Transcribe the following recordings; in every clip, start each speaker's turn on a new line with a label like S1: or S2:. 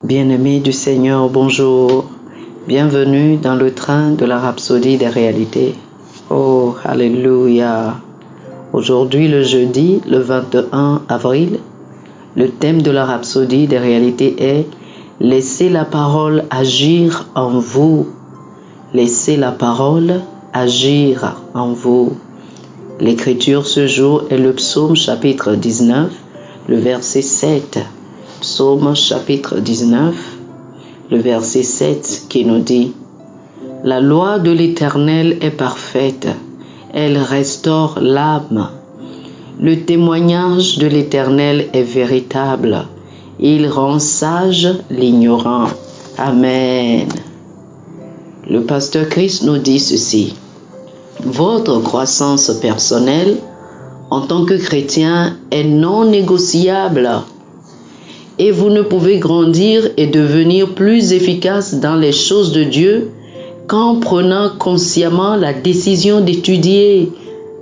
S1: Bien-aimés du Seigneur, bonjour. Bienvenue dans le train de la rhapsodie des réalités. Oh, alléluia. Aujourd'hui, le jeudi, le 21 avril, le thème de la rhapsodie des réalités est « Laissez la parole agir en vous ». Laissez la parole agir en vous. L'écriture ce jour est le psaume chapitre 19, le verset 7. Psaume chapitre 19, le verset 7 qui nous dit « La loi de l'Éternel est parfaite, elle restaure l'âme. Le témoignage de l'Éternel est véritable, il rend sage l'ignorant. » Amen. Le pasteur Christ nous dit ceci: votre croissance personnelle en tant que chrétien est non négociable et vous ne pouvez grandir et devenir plus efficace dans les choses de Dieu qu'en prenant consciemment la décision d'étudier,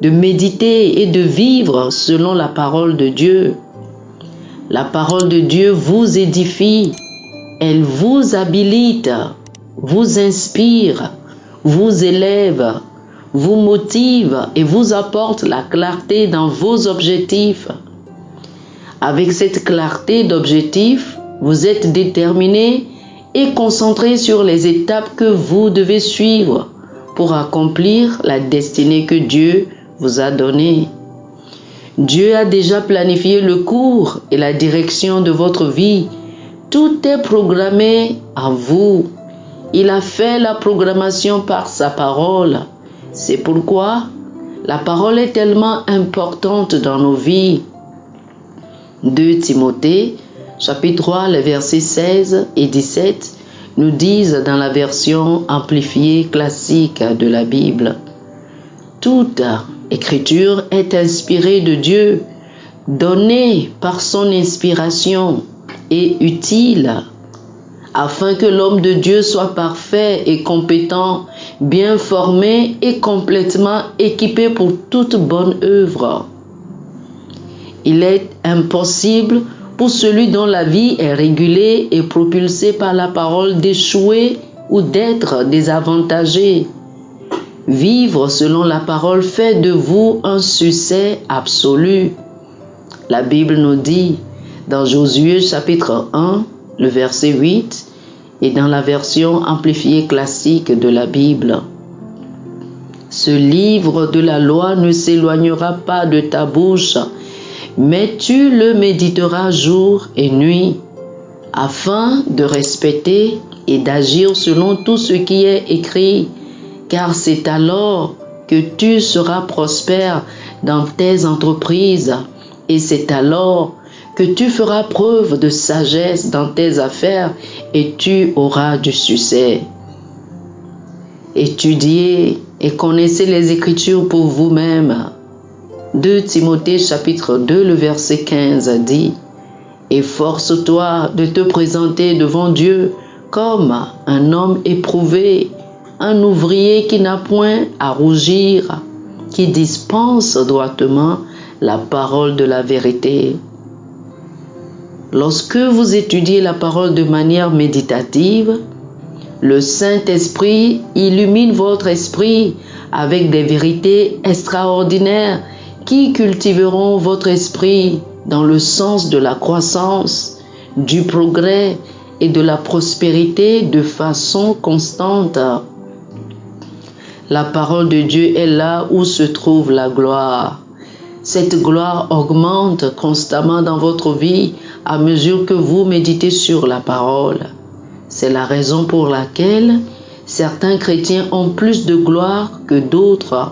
S1: de méditer et de vivre selon la parole de Dieu. La parole de Dieu vous édifie, elle vous habilite, vous inspire, vous élève, vous motive et vous apporte la clarté dans vos objectifs. Avec cette clarté d'objectifs, vous êtes déterminé et concentré sur les étapes que vous devez suivre pour accomplir la destinée que Dieu vous a donnée. Dieu a déjà planifié le cours et la direction de votre vie. Tout est programmé à vous. Il a fait la programmation par sa parole. C'est pourquoi la parole est tellement importante dans nos vies. 2 Timothée, chapitre 3, les versets 16 et 17, nous disent dans la version amplifiée classique de la Bible: toute écriture est inspirée de Dieu, donnée par son inspiration et utile, afin que l'homme de Dieu soit parfait et compétent, bien formé et complètement équipé pour toute bonne œuvre. Il est impossible pour celui dont la vie est régulée et propulsée par la parole d'échouer ou d'être désavantagé. Vivre selon la parole fait de vous un succès absolu. La Bible nous dit dans Josué chapitre 1, le verset 8, et dans la version amplifiée classique de la Bible: ce livre de la loi ne s'éloignera pas de ta bouche, mais tu le méditeras jour et nuit, afin de respecter et d'agir selon tout ce qui est écrit, car c'est alors que tu seras prospère dans tes entreprises, et c'est alors que tu feras preuve de sagesse dans tes affaires et tu auras du succès. Étudiez et connaissez les Écritures pour vous-même. 2 Timothée chapitre 2, le verset 15 dit: efforce-toi de te présenter devant Dieu comme un homme éprouvé, un ouvrier qui n'a point à rougir, qui dispense droitement la parole de la vérité. Lorsque vous étudiez la parole de manière méditative, le Saint-Esprit illumine votre esprit avec des vérités extraordinaires qui cultiveront votre esprit dans le sens de la croissance, du progrès et de la prospérité de façon constante. La parole de Dieu est là où se trouve la gloire. Cette gloire augmente constamment dans votre vie à mesure que vous méditez sur la parole. C'est la raison pour laquelle certains chrétiens ont plus de gloire que d'autres.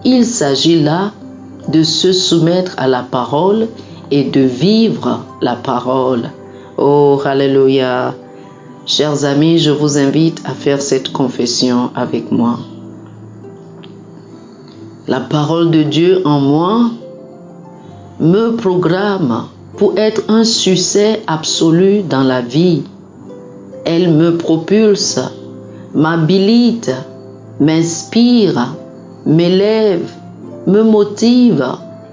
S1: Il s'agit là de se soumettre à la parole et de vivre la parole. Oh, alléluia! Chers amis, je vous invite à faire cette confession avec moi. La parole de Dieu en moi me programme pour être un succès absolu dans la vie. Elle me propulse, m'habilite, m'inspire, m'élève, me motive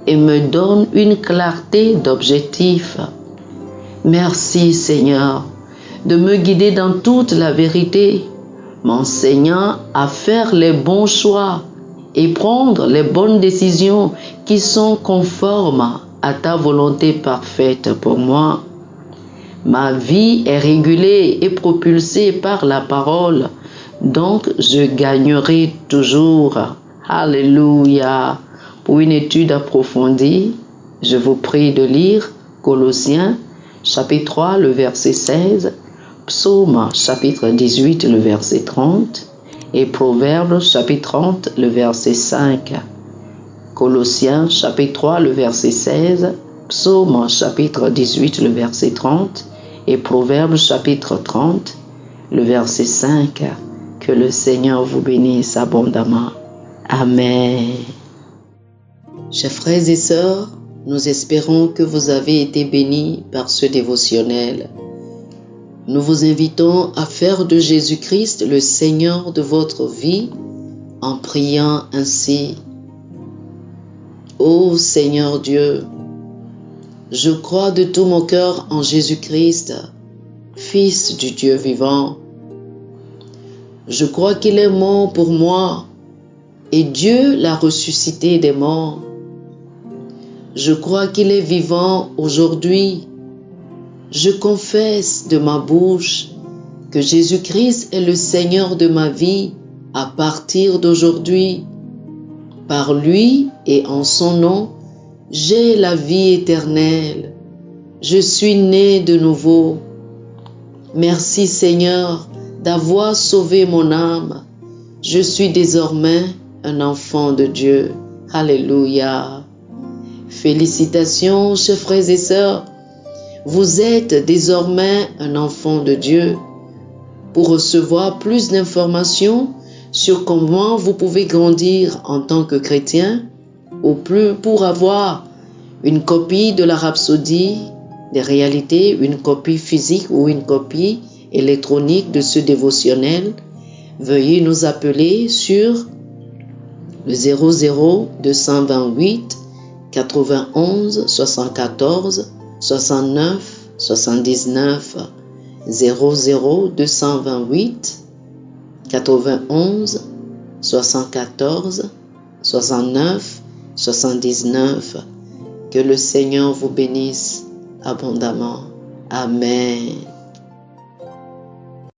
S1: et me donne une clarté d'objectif. Merci Seigneur de me guider dans toute la vérité, m'enseignant à faire les bons choix et prendre les bonnes décisions qui sont conformes à ta volonté parfaite pour moi. Ma vie est régulée et propulsée par la parole, donc je gagnerai toujours. Alléluia. Pour une étude approfondie, je vous prie de lire Colossiens chapitre 3, le verset 16, Psaume chapitre 18, le verset 30 et Proverbes chapitre 30, le verset 5. Colossiens chapitre 3, le verset 16, Psaume chapitre 18, le verset 30 et Proverbes chapitre 30, le verset 5. Que le Seigneur vous bénisse abondamment. Amen. Chers frères et sœurs, nous espérons que vous avez été bénis par ce dévotionnel. Nous vous invitons à faire de Jésus-Christ le Seigneur de votre vie en priant ainsi. Ô Seigneur Dieu, je crois de tout mon cœur en Jésus-Christ, Fils du Dieu vivant. Je crois qu'il est mort pour moi et Dieu l'a ressuscité des morts. Je crois qu'il est vivant aujourd'hui. Je confesse de ma bouche que Jésus-Christ est le Seigneur de ma vie à partir d'aujourd'hui. Par lui et en son nom, j'ai la vie éternelle. Je suis né de nouveau. Merci Seigneur d'avoir sauvé mon âme. Je suis désormais un enfant de Dieu. Alléluia. Félicitations, chers frères et sœurs. Vous êtes désormais un enfant de Dieu. Pour recevoir plus d'informations sur comment vous pouvez grandir en tant que chrétien, ou plus pour avoir une copie de la Rhapsodie des réalités, une copie physique ou une copie électronique de ce dévotionnel, veuillez nous appeler sur le 00 228 91 74 69 79 00 228 91 74 69 79. Que le Seigneur vous bénisse abondamment. Amen.